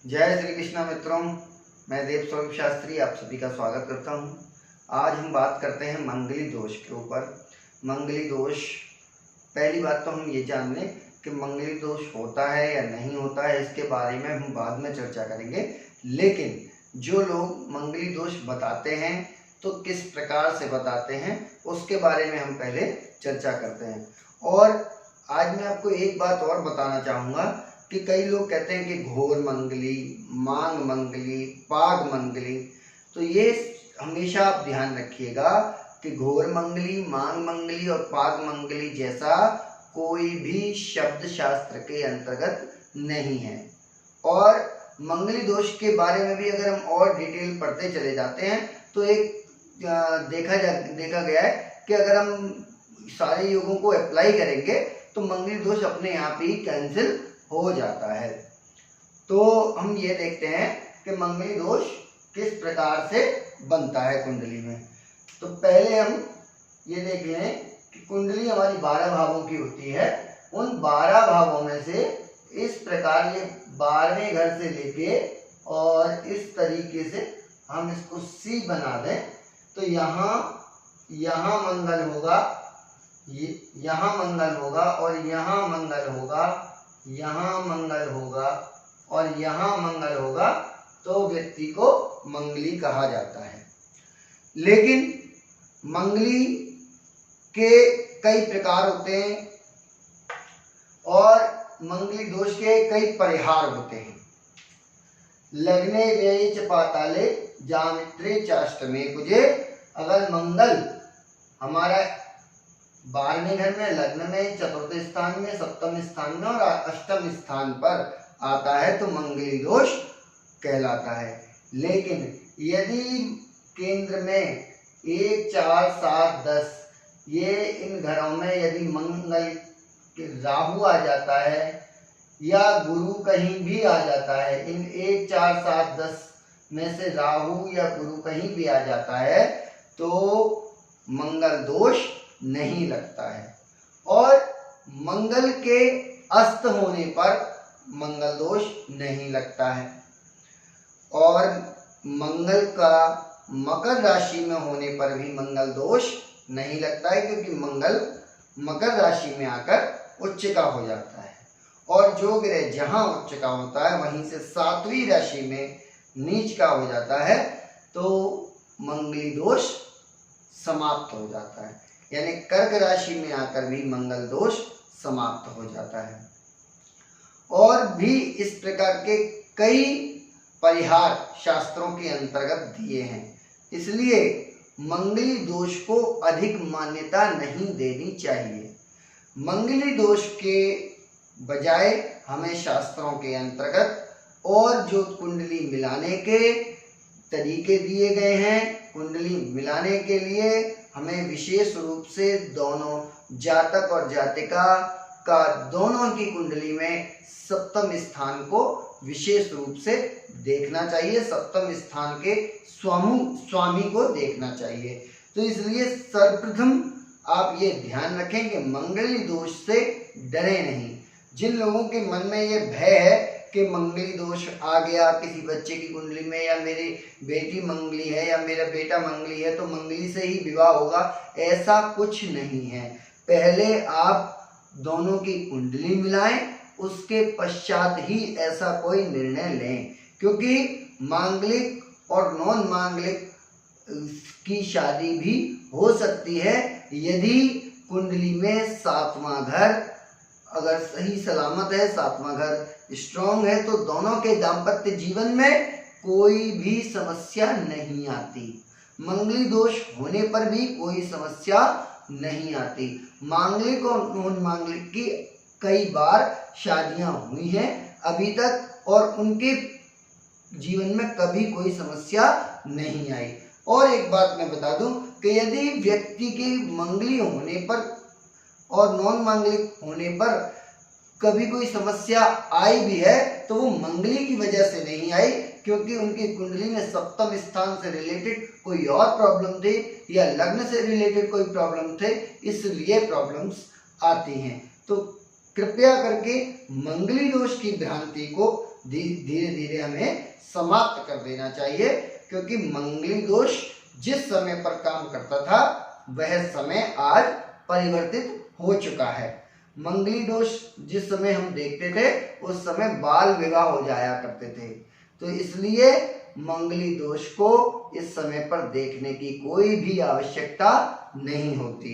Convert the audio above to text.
जय श्री कृष्णा मित्रों, मैं देव स्वरूप शास्त्री आप सभी का स्वागत करता हूं। आज हम बात करते हैं मंगली दोष के ऊपर। मंगली दोष, पहली बात तो हम ये जान लें कि मंगली दोष होता है या नहीं होता है, इसके बारे में हम बाद में चर्चा करेंगे। लेकिन जो लोग मंगली दोष बताते हैं तो किस प्रकार से बताते हैं उसके बारे में हम पहले चर्चा करते हैं। और आज मैं आपको एक बात और बताना चाहूँगा कि कई लोग कहते हैं कि घोर मंगली, मांग मंगली, पाग मंगली। तो ये हमेशा आप ध्यान रखिएगा कि घोर मंगली, मांग मंगली और पाग मंगली जैसा कोई भी शब्द शास्त्र के अंतर्गत नहीं है। और मंगली दोष के बारे में भी अगर हम और डिटेल पढ़ते चले जाते हैं तो एक देखा गया है कि अगर हम सारे योगों को अप्लाई करेंगे तो मंगली दोष अपने आप ही कैंसिल हो जाता है। तो हम ये देखते हैं कि मंगली दोष किस प्रकार से बनता है कुंडली में। तो पहले हम ये देख लें कि कुंडली हमारी 12 भावों की होती है। उन 12 भावों में से इस प्रकार ये 12वें घर से लेके और इस तरीके से हम इसको सी बना दें तो यहाँ मंगल होगा, यहाँ मंगल होगा और यहाँ मंगल होगा, यहाँ मंगल होगा और यहाँ मंगल होगा, तो व्यक्ति को मंगली कहा जाता है। लेकिन मंगली के कई प्रकार होते हैं और मंगली दोष के कई परिहार होते हैं। लग्ने व्यय च पाताले जामित्रे चाष्टमे कुजे। अगर मंगल हमारा 12वें घर में, लग्न में, चतुर्थ स्थान में, सप्तम स्थान में और अष्टम स्थान पर आता है तो मंगली दोष कहलाता है। लेकिन यदि केंद्र में 1, 4, 7, 10 ये इन घरों में यदि मंगल राहु आ जाता है या गुरु कहीं भी आ जाता है, इन 1, 4, 7, 10 में से राहु या गुरु कहीं भी आ जाता है तो मंगल दोष नहीं लगता है। और मंगल के अस्त होने पर मंगल दोष नहीं लगता है। और मंगल का मकर राशि में होने पर भी मंगल दोष नहीं लगता है, क्योंकि मंगल मकर राशि में आकर उच्च का हो जाता है। और जो ग्रह जहां उच्च का होता है वहीं से 7वीं राशि में नीच का हो जाता है तो मंगली दोष समाप्त हो जाता है। यानी कर्क राशि में आकर भी मंगल दोष समाप्त हो जाता है। और भी इस प्रकार के कई परिहार शास्त्रों के अंतर्गत दिए हैं, इसलिए मंगली दोष को अधिक मान्यता नहीं देनी चाहिए। मंगली दोष के बजाय हमें शास्त्रों के अंतर्गत और जो कुंडली मिलाने के तरीके दिए गए हैं, कुंडली मिलाने के लिए हमें विशेष रूप से दोनों जातक और जातिका का दोनों की कुंडली में सप्तम स्थान को विशेष रूप से देखना चाहिए, सप्तम स्थान के स्वामी को देखना चाहिए। तो इसलिए सर्वप्रथम आप ये ध्यान रखें कि मंगली दोष से डरे नहीं। जिन लोगों के मन में ये भय है कि मंगली दोष आ गया किसी बच्चे की कुंडली में, या मेरी बेटी मंगली है या मेरा बेटा मंगली है तो मंगली से ही विवाह होगा, ऐसा कुछ नहीं है। पहले आप दोनों की कुंडली मिलाएं, उसके पश्चात ही ऐसा कोई निर्णय लें, क्योंकि मांगलिक और नॉन मांगलिक की शादी भी हो सकती है यदि कुंडली में 7वां घर अगर सही सलामत है, 7वां घर स्ट्रॉन्ग है तो दोनों के दाम्पत्य जीवन में कोई भी समस्या नहीं आती। मंगली दोष होने पर भी कोई समस्या नहीं आती। मांगलिक और नॉन मांगलिक की कई बार शादियां हुई हैं अभी तक और उनके जीवन में कभी कोई समस्या नहीं आई। और एक बात मैं बता दूं कि यदि व्यक्ति की मंगली होने पर और नॉन मांगलिक होने पर कभी कोई समस्या आई भी है तो वो मंगली की वजह से नहीं आई, क्योंकि उनकी कुंडली में सप्तम स्थान से रिलेटेड कोई और प्रॉब्लम थी या लग्न से रिलेटेड कोई प्रॉब्लम थे, इसलिए प्रॉब्लम्स आती हैं। तो कृपया करके मंगली दोष की भ्रांति को धीरे धीरे हमें समाप्त कर देना चाहिए, क्योंकि मंगली दोष जिस समय पर काम करता था वह समय आज परिवर्तित हो चुका है। मंगली दोष जिस समय हम देखते थे उस समय बाल विवाह हो जाया करते थे, तो इसलिए मंगली दोष को इस समय पर देखने की कोई भी आवश्यकता नहीं होती है।